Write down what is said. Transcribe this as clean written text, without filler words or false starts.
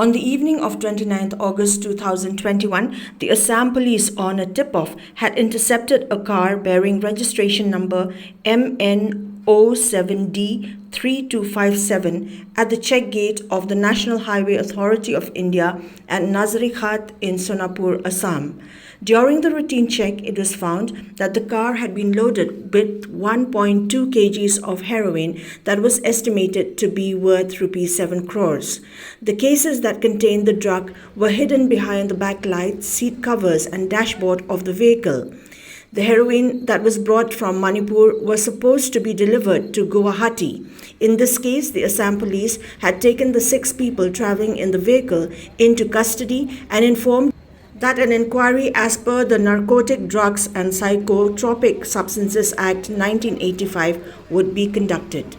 On the evening of 29th August 2021, the Assam police on a tip-off had intercepted a car bearing registration number MN07D3257 at the check gate of the National Highway Authority of India at NAZARIKHAT in Sonapur, Assam. During the routine check, it was found that the car had been loaded with 1.2 kgs of heroin that was estimated to be worth Rs 7 crores. The cases that contained the drug were hidden behind the backlights, seat covers and dashboard of the vehicle. The heroin that was brought from Manipur was supposed to be delivered to Guwahati. In this case, the Assam police had taken the 6 people travelling in the vehicle into custody and informed that an inquiry as per the Narcotic Drugs and Psychotropic Substances Act 1985 would be conducted.